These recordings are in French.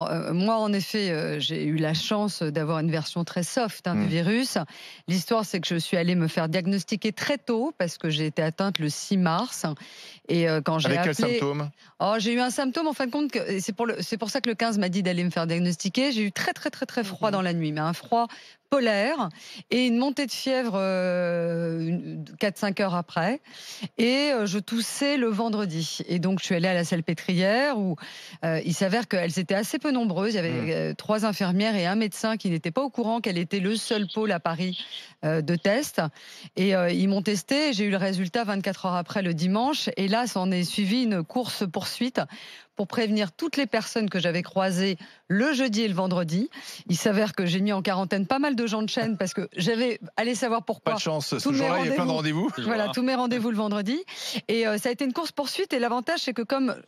Moi, en effet, j'ai eu la chance d'avoir une version très soft du virus. L'histoire, c'est que je suis allée me faire diagnostiquer très tôt parce que j'ai été atteinte le 6 mars. Et quand j'ai Avec quels appelé, symptômes? oh, j'ai eu un symptôme en fin de compte, et c'est pour ça que le 15 m'a dit d'aller me faire diagnostiquer. J'ai eu très très très très froid dans la nuit, mais un froid polaire et une montée de fièvre 4-5 heures après. Et je toussais le vendredi. Et donc, je suis allée à la Salpêtrière où il s'avère qu'elles étaient assez peu nombreuses. Il y avait 3 infirmières et un médecin qui n'étaient pas au courant qu'elle était le seul pôle à Paris de test. Et ils m'ont testé. J'ai eu le résultat 24 heures après, le dimanche. Et là, s'en est suivi une course-poursuite pour prévenir toutes les personnes que j'avais croisées le jeudi et le vendredi. Il s'avère que j'ai mis en quarantaine pas mal de gens de chaîne parce que j'avais, allez savoir pourquoi. Pas de chance, ce tous mes jour-là, il y a plein de rendez-vous. Voilà, tous mes rendez-vous le vendredi. Et ça a été une course-poursuite. Et l'avantage, c'est que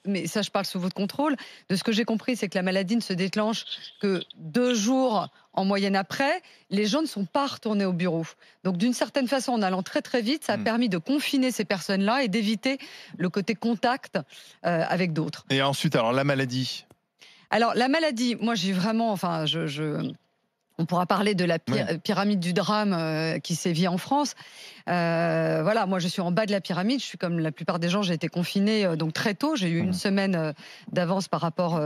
mais ça, je parle sous votre contrôle, de ce que j'ai compris, c'est que la maladie ne se déclenche que 2 jours en moyenne après. Les gens ne sont pas retournés au bureau. Donc, d'une certaine façon, en allant très très vite, ça a permis de confiner ces personnes-là et d'éviter le côté contact avec d'autres. Et ensuite, alors, la maladie? Alors, la maladie, moi, j'ai vraiment, enfin, on pourra parler de la pyramide du drame qui sévit en France. Voilà, moi je suis en bas de la pyramide. Je suis comme la plupart des gens, j'ai été confinée donc très tôt. J'ai eu une semaine d'avance par rapport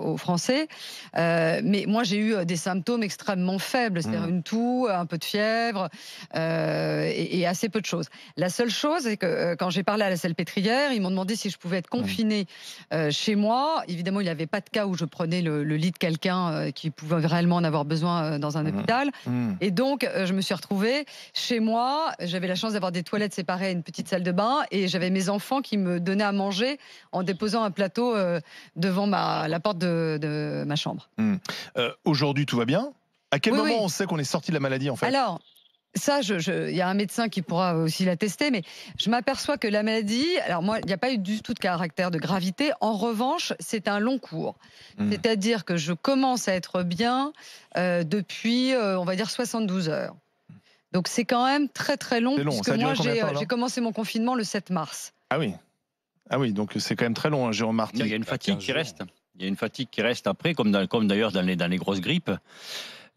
aux Français. Mais moi j'ai eu des symptômes extrêmement faibles, c'est-à-dire une toux, un peu de fièvre et assez peu de choses. La seule chose, c'est que quand j'ai parlé à la Salpêtrière, ils m'ont demandé si je pouvais être confinée chez moi. Évidemment, il n'y avait pas de cas où je prenais le lit de quelqu'un qui pouvait réellement en avoir besoin dans un hôpital. Et donc, je me suis retrouvée chez moi. J'avais la chance d'avoir des toilettes séparées, une petite salle de bain, et j'avais mes enfants qui me donnaient à manger en déposant un plateau devant la porte de ma chambre. Aujourd'hui, tout va bien? À quel moment Oui. on sait qu'on est sorti de la maladie, en fait? Alors, ça, il y a un médecin qui pourra aussi l'attester, mais je m'aperçois que la maladie, alors moi, il n'y a pas eu du tout de caractère de gravité. En revanche, c'est un long cours. C'est-à-dire que je commence à être bien depuis, on va dire, 72 heures. Donc c'est quand même très très long, long. puisque Ça a duré moi combien de temps, j'ai commencé mon confinement le 7 mars. Ah oui. Ah oui, donc c'est quand même très long, hein, Jérôme Marty. Il y a une fatigue qui reste. Il y a une fatigue qui reste après, comme d'ailleurs dans les grosses grippes.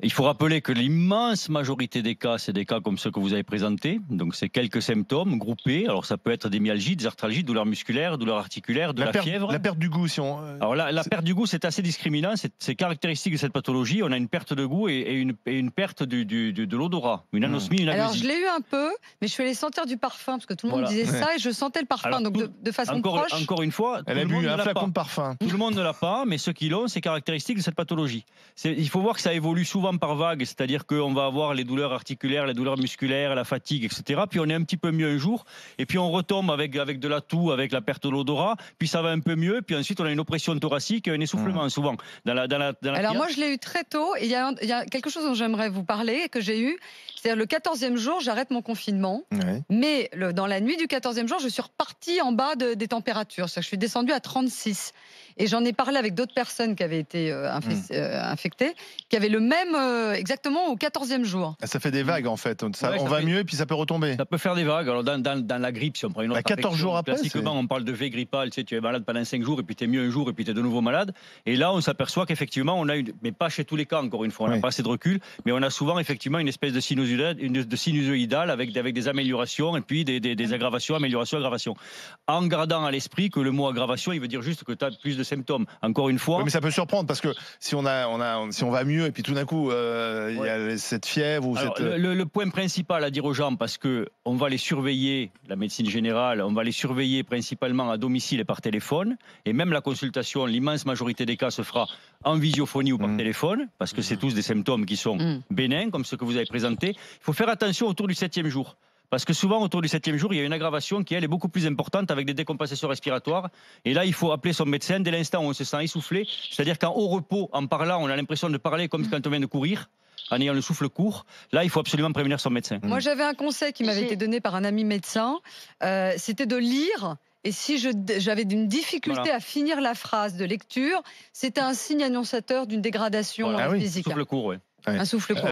Il faut rappeler que l'immense majorité des cas, c'est des cas comme ceux que vous avez présentés. Donc, c'est quelques symptômes groupés. Alors, ça peut être des myalgies, des arthralgies, douleurs musculaires, douleurs articulaires, de la fièvre. La perte du goût, si on... Alors, la perte du goût, c'est assez discriminant. C'est caractéristique de cette pathologie. On a une perte de goût et une perte de l'odorat. Une anosmie, une agésie. Alors, je l'ai eu un peu, mais je suis allée sentir du parfum, parce que tout le monde disait ça, et je sentais le parfum. Alors, donc, de façon proche. Encore une fois, elle a bu un flacon de parfum. Tout le monde ne l'a pas, mais ceux qui l'ont, c'est caractéristique de cette pathologie. Il faut voir que ça évolue souvent par vagues, c'est-à-dire qu'on va avoir les douleurs articulaires, les douleurs musculaires, la fatigue, etc. Puis on est un petit peu mieux un jour, et puis on retombe avec de la toux, avec la perte de l'odorat, puis ça va un peu mieux, puis ensuite on a une oppression thoracique, un essoufflement souvent. Alors moi je l'ai eu très tôt, et il y a quelque chose dont j'aimerais vous parler, que j'ai eu, c'est-à-dire le 14e jour, j'arrête mon confinement, mais dans la nuit du 14e jour, je suis repartie en bas des températures, c'est-à-dire que je suis descendue à 36. Et j'en ai parlé avec d'autres personnes qui avaient été infectées, qui avaient le même exactement au 14e jour. Ça fait des vagues, en fait. On va mieux et puis ça peut retomber. Ça peut faire des vagues. Alors dans la grippe, si on prend une autre 14 jours après, classiquement, on parle de V grippal. Tu sais, tu es malade pendant 5 jours et puis tu es mieux un jour et puis tu es de nouveau malade. Et là, on s'aperçoit qu'effectivement, on a mais pas chez tous les cas, encore une fois, on n'a pas assez de recul, mais on a souvent effectivement une espèce de sinusoïdale avec des améliorations et puis des aggravations, améliorations, aggravations. En gardant à l'esprit que le mot aggravation, il veut dire juste que tu as plus de symptômes. Encore une fois. Oui, mais ça peut surprendre parce que si on va mieux et puis tout d'un coup il y a cette fièvre ou alors, le point principal à dire aux gens, parce que on va les surveiller, la médecine générale, on va les surveiller principalement à domicile et par téléphone, et même la consultation, l'immense majorité des cas se fera en visiophonie ou par téléphone, parce que c'est tous des symptômes qui sont bénins, comme ceux que vous avez présentés. Il faut faire attention autour du 7e jour. Parce que souvent, autour du 7e jour, il y a une aggravation qui, elle, est beaucoup plus importante avec des décompensations respiratoires. Et là, il faut appeler son médecin dès l'instant où on se sent essoufflé. C'est-à-dire qu'en haut repos, en parlant, on a l'impression de parler comme quand on vient de courir, en ayant le souffle court. Là, il faut absolument prévenir son médecin. Moi, j'avais un conseil qui m'avait été donné par un ami médecin. C'était de lire. Et si j'avais une difficulté à finir la phrase de lecture, c'était un signe annonciateur d'une dégradation physique. Un souffle court, oui. Un souffle court.